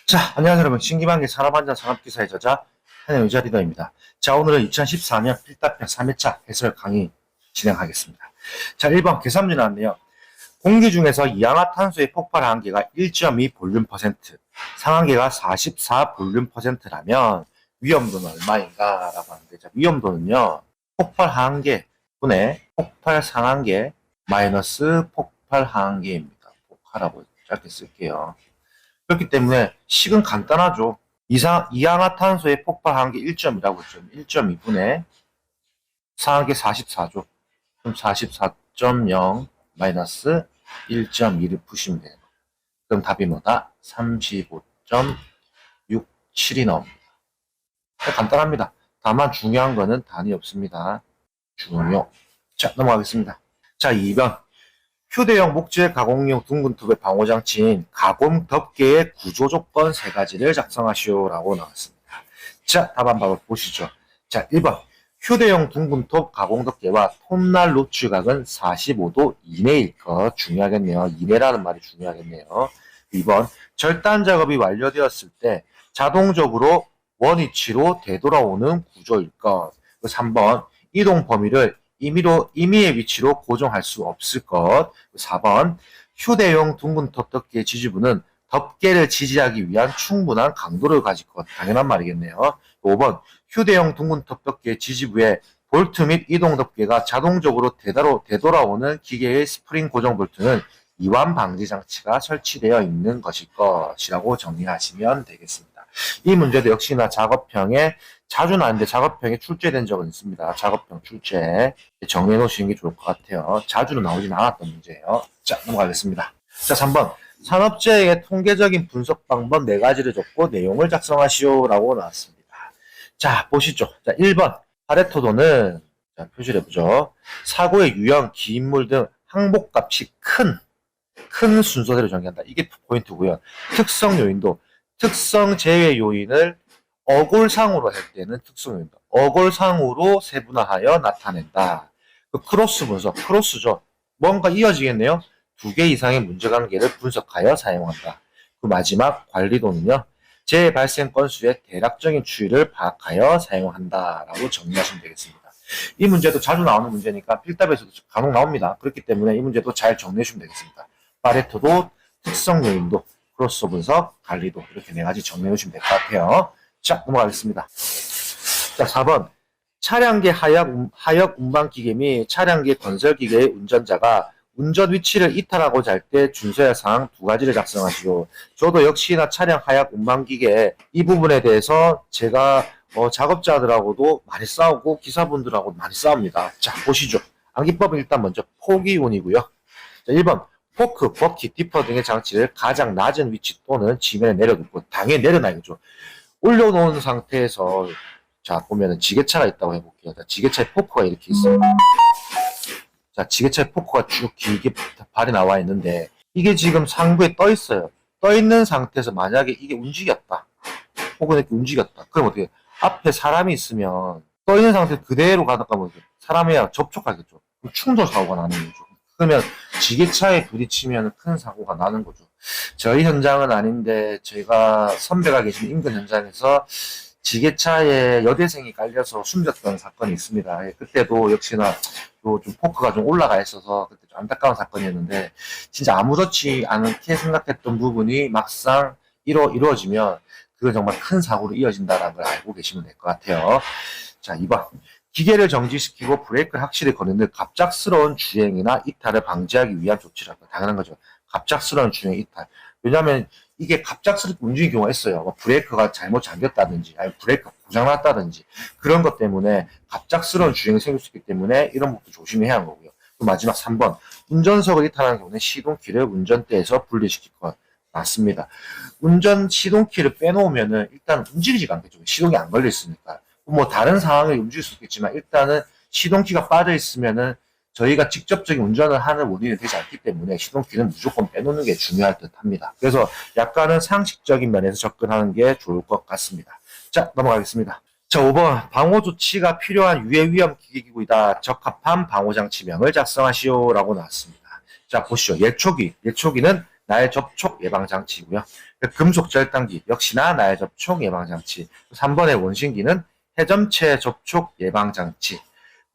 자, 안녕하세요 여러분. 신기방의 산업안전 산업기사의 저자 한영의자 리더입니다. 자, 오늘은 2014년 필답편 3회차 해설 강의 진행하겠습니다. 자, 1번 계산문제 나왔네요. 공기 중에서 이산화탄소의 폭발 한계가 1.2 볼륨 퍼센트, 상한계가 44 볼륨 퍼센트라면 위험도는 얼마인가? 라고 하는데, 자, 위험도는요, 폭발 한계 분의 폭발 상한계 마이너스 폭발 한계입니다. 폭발하고 짧게 쓸게요. 그렇기 때문에 식은 간단하죠. 이산화탄소의 폭발 한계 1.2라고 했죠. 1.2분의 상한계 44죠. 그럼 44.0 마이너스 1.2를 푸시면 돼요. 그럼 답이 뭐다? 35.67이 나옵니다. 간단합니다. 다만 중요한 거는 단위 없습니다. 중요. 자, 넘어가겠습니다. 자, 2번. 휴대용 목재 가공용 둥근 톱의 방호장치인 가공 덮개의 구조 조건 3가지를 작성하시오라고 나왔습니다. 자, 답 한번 보시죠. 자, 1번. 휴대용 둥근 톱 가공 덮개와 톱날 노출각은 45도 이내일 것. 중요하겠네요. 이내라는 말이 중요하겠네요. 2번. 절단 작업이 완료되었을 때 자동적으로 원위치로 되돌아오는 구조일 것. 3번. 이동 범위를 임의의 위치로 고정할 수 없을 것. 4번. 휴대용 둥근 톱 덮개의 지지부는 덮개를 지지하기 위한 충분한 강도를 가질 것. 당연한 말이겠네요. 5번. 휴대용 둥근 톱 덮개의 지지부에 볼트 및 이동 덮개가 자동적으로 되돌아오는 기계의 스프링 고정 볼트는 이완 방지 장치가 설치되어 있는 것일 것이라고 정리하시면 되겠습니다. 이 문제도 역시나 작업형에 자주 나왔는데 작업형에 출제된 적은 있습니다. 작업형 출제 정리해 놓으시는 게 좋을 것 같아요. 자주는 나오진 않았던 문제예요. 자, 넘어가겠습니다. 자, 3번. 산업재해의 통계적인 분석 방법 4가지를 줬고 내용을 작성하시오라고 나왔습니다. 자, 보시죠. 자, 1번. 파레토도는 자, 표시를 해보죠. 사고의 유형, 기인물 등 항목값이 큰 순서대로 정의한다. 이게 포인트고요. 특성 요인도 특성 제외 요인을 어골상으로 할 때는 특성 요인도 어골상으로 세분화하여 나타낸다. 그 크로스 분석, 크로스죠. 뭔가 이어지겠네요. 2개 이상의 문제관계를 분석하여 사용한다. 그 마지막 관리도는요. 재해 발생 건수의 대략적인 추이를 파악하여 사용한다라고 정리하시면 되겠습니다. 이 문제도 자주 나오는 문제니까 필답에서도 간혹 나옵니다. 그렇기 때문에 이 문제도 잘 정리해 주시면 되겠습니다. 파레토도, 특성 요인도, 크로스 분석, 관리도 이렇게 4가지 정리해 주시면 될 것 같아요. 자, 넘어가겠습니다. 자, 4번. 차량계 하역 운반기계 및 차량계 건설기계의 운전자가 운전 위치를 이탈하고자 할 때 준수해야 할 사항 2가지를 작성하시고, 저도 역시나 차량 하역 운반기계 이 부분에 대해서 제가 작업자들하고도 많이 싸우고 기사분들하고도 많이 싸웁니다. 자, 보시죠. 암기법은 일단 먼저 포기운이고요. 자, 1번. 포크, 버킷, 디퍼 등의 장치를 가장 낮은 위치 또는 지면에 내려놓고 당연히 내려놔야죠. 올려놓은 상태에서 자 보면은 지게차가 있다고 해볼게요. 자, 지게차에 포크가 이렇게 있어요. 자, 지게차에 포크가 쭉 길게 발이 나와 있는데 이게 지금 상부에 떠 있어요. 떠 있는 상태에서 만약에 이게 움직였다. 혹은 이렇게 움직였다. 그럼 어떻게 앞에 사람이 있으면 떠 있는 상태 그대로 가다가 뭐 사람이랑 접촉하겠죠. 그럼 충돌 사고가 나는 거죠. 그러면 지게차에 부딪히면 큰 사고가 나는 거죠. 저희 현장은 아닌데 제가 선배가 계신 인근 현장에서 지게차에 여대생이 깔려서 숨졌던 사건이 있습니다. 그때도 역시나 좀 포크가 좀 올라가 있어서 그때 좀 안타까운 사건이었는데 진짜 아무렇지 않게 생각했던 부분이 막상 이루어지면 그건 정말 큰 사고로 이어진다는 걸 알고 계시면 될 것 같아요. 자, 2번. 기계를 정지시키고 브레이크를 확실히 거는 갑작스러운 주행이나 이탈을 방지하기 위한 조치라고. 당연한 거죠. 갑작스러운 주행 이탈. 왜냐하면 이게 갑작스럽게 움직이는 경우가 있어요. 뭐 브레이크가 잘못 잠겼다든지, 아니면 브레이크가 고장났다든지 그런 것 때문에 갑작스러운 주행이 생길 수 있기 때문에 이런 것도 조심해야 하는 거고요. 또 마지막 3번. 운전석을 이탈하는 경우는 시동키를 운전대에서 분리시킬 것. 맞습니다. 시동키를 빼놓으면은 일단 움직이지가 않겠죠. 시동이 안 걸려 있으니까. 뭐 다른 상황을 움직일 수 있겠지만 일단은 시동키가 빠져 있으면은 저희가 직접적인 운전을 하는 원인이 되지 않기 때문에 시동키는 무조건 빼놓는 게 중요할 듯 합니다. 그래서 약간은 상식적인 면에서 접근하는 게 좋을 것 같습니다. 자, 넘어가겠습니다. 자, 5번. 방호 조치가 필요한 유해 위험 기기이다. 적합한 방호장치명을 작성하시오라고 나왔습니다. 자, 보시죠. 예초기는 나의 접촉 예방장치고요. 금속 절단기 역시나 나의 접촉 예방장치. 3번의 원심기는 해점체 접촉 예방장치.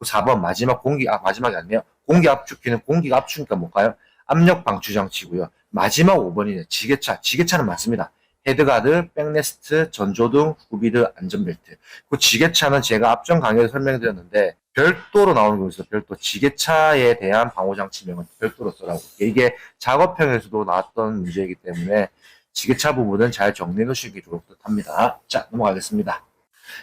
4번 마지막이 아니네요. 공기 압축기는 공기가 압축이니까 뭘까요? 압력 방출 장치고요. 마지막 5번이네요. 지게차는 맞습니다. 헤드가드, 백레스트, 전조등, 후비드, 안전벨트. 그 지게차는 제가 앞전 강의에서 설명드렸는데 별도로 나오는 거 있어요. 별도. 지게차에 대한 방호장치명은 별도로 써라고. 이게 작업형에서도 나왔던 문제이기 때문에 지게차 부분은 잘 정리해 놓으시기 좋을 듯 합니다. 자, 넘어가겠습니다.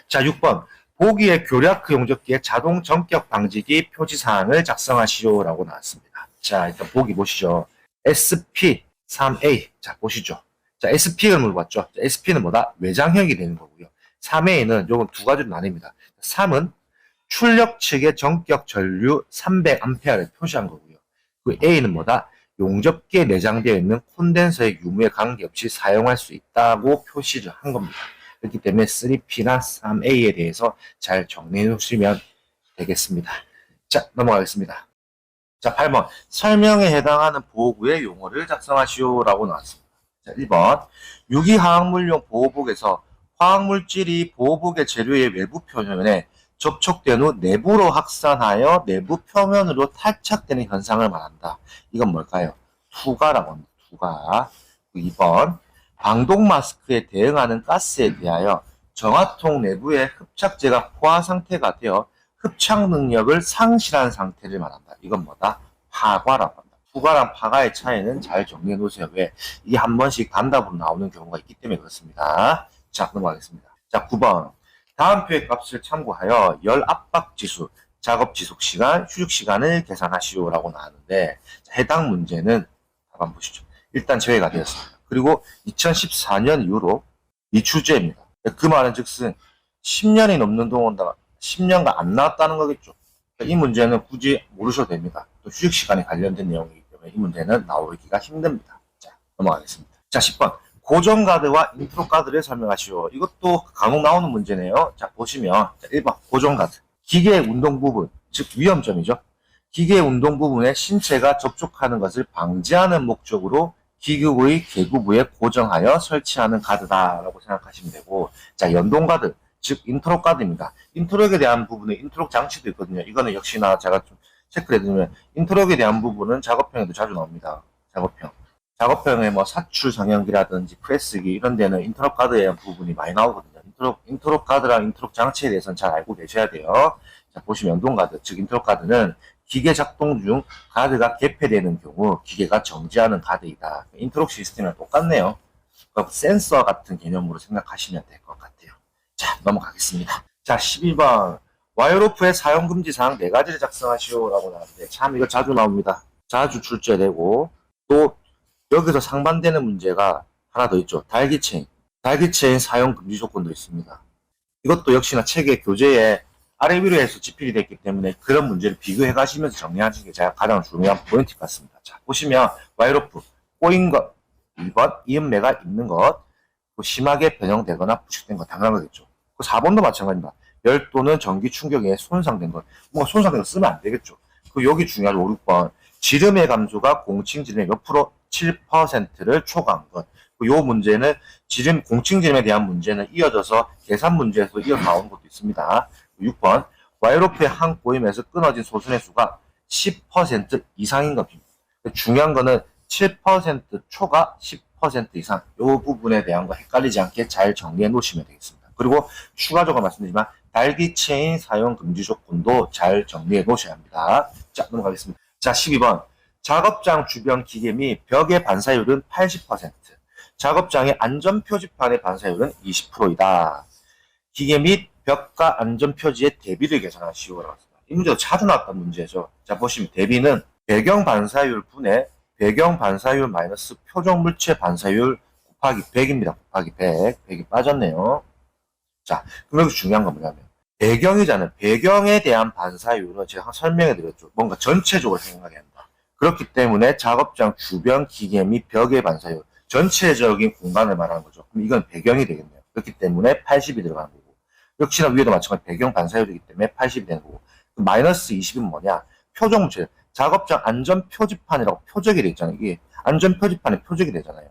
자, 6번. 보기의 교략 용접기의 자동 전격 방지기 표지사항을 작성하시오라고 나왔습니다. 자, 일단 보기 보시죠. SP3A. 자, 보시죠. 자, SP를 물어봤죠. 자, SP는 뭐다? 외장형이 되는 거고요. 3A는 요건 두 가지로 나뉩니다. 3은 출력 측의 전격 전류 300A를 표시한 거고요. 그 A는 뭐다? 용접기에 내장되어 있는 콘덴서의 유무에 관계없이 사용할 수 있다고 표시를 한 겁니다. 그렇기 때문에 3P나 3A에 대해서 잘 정리해 놓으시면 되겠습니다. 자, 넘어가겠습니다. 자, 8번. 설명에 해당하는 보호구의 용어를 작성하시오라고 나왔습니다. 자, 1번. 유기화학물용 보호복에서 화학물질이 보호복의 재료의 외부 표면에 접촉된 후 내부로 확산하여 내부 표면으로 탈착되는 현상을 말한다. 이건 뭘까요? 투과라고 합니다. 투과. 2번. 방독 마스크에 대응하는 가스에 대하여 정화통 내부의 흡착제가 포화 상태가 되어 흡착 능력을 상실한 상태를 말한다. 이건 뭐다? 파과라고 합니다. 투과랑 파과의 차이는 잘 정리해 놓으세요. 왜? 이게 한 번씩 단답으로 나오는 경우가 있기 때문에 그렇습니다. 자, 넘어가겠습니다. 자, 9번. 다음 표의 값을 참고하여 열 압박 지수, 작업 지속 시간, 휴식 시간을 계산하시오라고 나왔는데, 해당 문제는 한번 보시죠. 일단 제외가 되었습니다. 그리고 2014년 이후로 미출제입니다. 그 말은 즉슨 10년이 넘는 동안 10년간 안 나왔다는 거겠죠. 이 문제는 굳이 모르셔도 됩니다. 또 휴식 시간에 관련된 내용이기 때문에 이 문제는 나오기가 힘듭니다. 자, 넘어가겠습니다. 자, 10번. 고정 가드와 인트로 가드를 설명하시오. 이것도 간혹 나오는 문제네요. 자, 보시면 1번 고정 가드. 기계 운동 부분, 즉 위험점이죠. 기계 운동 부분에 신체가 접촉하는 것을 방지하는 목적으로 기구의 계구부에 고정하여 설치하는 가드다라고 생각하시면 되고, 자, 연동 가드, 즉 인트로 가드입니다. 인트로에 대한 부분에 인트로 장치도 있거든요. 이거는 역시나 제가 좀 체크를 해드리면 인트로에 대한 부분은 작업형에도 자주 나옵니다. 작업형에 뭐 사출 성형기라든지 프레스기 이런 데는 인트로 가드에 대한 부분이 많이 나오거든요. 인트로 가드랑 인트로 장치에 대해서는 잘 알고 계셔야 돼요. 자, 보시면 연동 가드, 즉 인트로 가드는 기계 작동 중 가드가 개폐되는 경우 기계가 정지하는 가드이다. 인트로 시스템이랑 똑같네요. 센서 같은 개념으로 생각하시면 될 것 같아요. 자, 넘어가겠습니다. 자, 12번. 와이어로프의 사용금지사항 4가지를 작성하시오라고 나왔는데, 참 이거 자주 나옵니다. 자주 출제되고, 또 여기서 상반되는 문제가 하나 더 있죠. 달기체인 사용금지 조건도 있습니다. 이것도 역시나 책의 교재에 아래 위로 해서 집필이 됐기 때문에 그런 문제를 비교해 가시면서 정리하시는 게 제가 가장 중요한 포인트 같습니다. 자, 보시면 와이어로프 꼬인 것 2번 이음매가 있는 것 심하게 변형되거나 부식된 것 당연한 거겠죠. 4번도 마찬가지입니다. 열 또는 전기 충격에 손상된 것. 뭔가 손상된 거 쓰면 안 되겠죠. 여기 중요한 5, 6번 지름의 감소가 공칭 지름의 몇 프로? 7%를 초과한 것. 요 문제는 공칭 지름에 대한 문제는 이어져서 계산 문제에서 이어 나오는 것도 있습니다. 6번 와이어로프의 한 꼬임에서 끊어진 소순의 수가 10% 이상인 겁니다. 중요한 거는 7% 초과 10% 이상 이 부분에 대한 거 헷갈리지 않게 잘 정리해 놓으시면 되겠습니다. 그리고 추가적으로 말씀드리지만 달기체인 사용 금지 조건도 잘 정리해 놓으셔야 합니다. 자, 넘어가겠습니다. 자, 12번 작업장 주변 기계 및 벽의 반사율은 80%, 작업장의 안전표지판의 반사율은 20%이다. 기계 및 벽과 안전표지의 대비를 계산하시오라고 했습니다. 이 문제도 자주 나왔던 문제죠. 자, 보시면 대비는 배경 반사율 분의 배경 반사율 마이너스 표적 물체 반사율 곱하기 100입니다. 곱하기 100. 100이 빠졌네요. 자, 그럼 여기서 중요한 건 뭐냐면 배경이잖아요. 배경에 대한 반사율은 제가 설명해 드렸죠. 뭔가 전체적으로 생각해야 한다. 그렇기 때문에 작업장 주변 기계 및 벽의 반사율, 전체적인 공간을 말하는 거죠. 그럼 이건 배경이 되겠네요. 그렇기 때문에 80이 들어가는 거고. 역시나 위에도 마찬가지 배경 반사율이기 때문에 80이 되는 거고. 마이너스 20은 뭐냐? 표적 물체. 작업장 안전 표지판이라고 표적이 되어 있잖아요. 이게 안전 표지판에 표적이 되잖아요.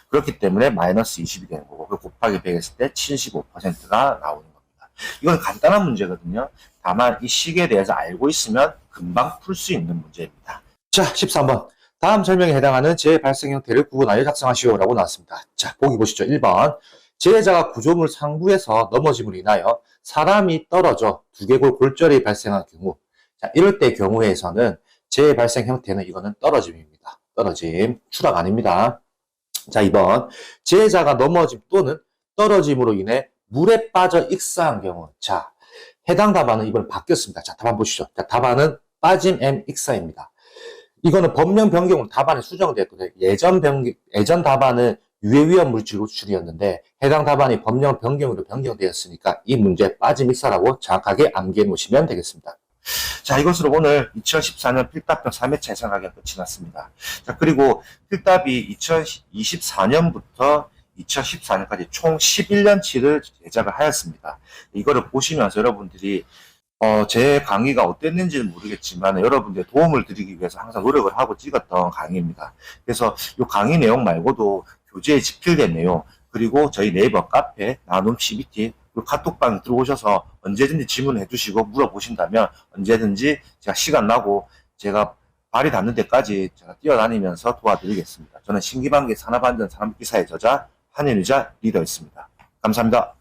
그렇기 때문에 마이너스 20이 되는 거고, 그 곱하기 100 했을 때 75%가 나오는 겁니다. 이건 간단한 문제거든요. 다만 이 식에 대해서 알고 있으면 금방 풀 수 있는 문제입니다. 자, 13번. 다음 설명에 해당하는 재해 발생 형태를 구분하여 작성하시오라고 나왔습니다. 자, 보기 보시죠. 1번. 재해자가 구조물 상부에서 넘어짐으로 인하여 사람이 떨어져 두개골 골절이 발생한 경우, 자, 이럴 때 경우에서는 재해 발생 형태는 이거는 떨어짐입니다. 떨어짐, 추락 아닙니다. 자, 2번. 재해자가 넘어짐 또는 떨어짐으로 인해 물에 빠져 익사한 경우. 자, 해당 답안은 이번 바뀌었습니다. 자, 답안 보시죠. 자, 답안은 빠짐 M 익사입니다. 이거는 법령 변경으로 답안이 수정됐거든요. 예전 답안은 유해위험 물질 노출이었는데 해당 답안이 법령 변경으로 변경되었으니까 이 문제 빠짐 익사라고 정확하게 암기해 놓으시면 되겠습니다. 자, 이것으로 오늘 2014년 필답형 3회차 해상학기가 끝이 났습니다. 자, 그리고 필답이 2024년부터 2014년까지 총 11년치를 제작을 하였습니다. 이거를 보시면서 여러분들이 제 강의가 어땠는지는 모르겠지만 여러분들의 도움을 드리기 위해서 항상 노력을 하고 찍었던 강의입니다. 그래서 이 강의 내용 말고도 교재에 집필된 내용, 그리고 저희 네이버 카페 나눔 CBT 카톡방에 들어오셔서 언제든지 질문해 주시고 물어보신다면 언제든지 제가 시간 나고 제가 발이 닿는 데까지 제가 뛰어다니면서 도와드리겠습니다. 저는 신기방기 산업안전 산업기사의 저자 한현유자 리더였습니다. 감사합니다.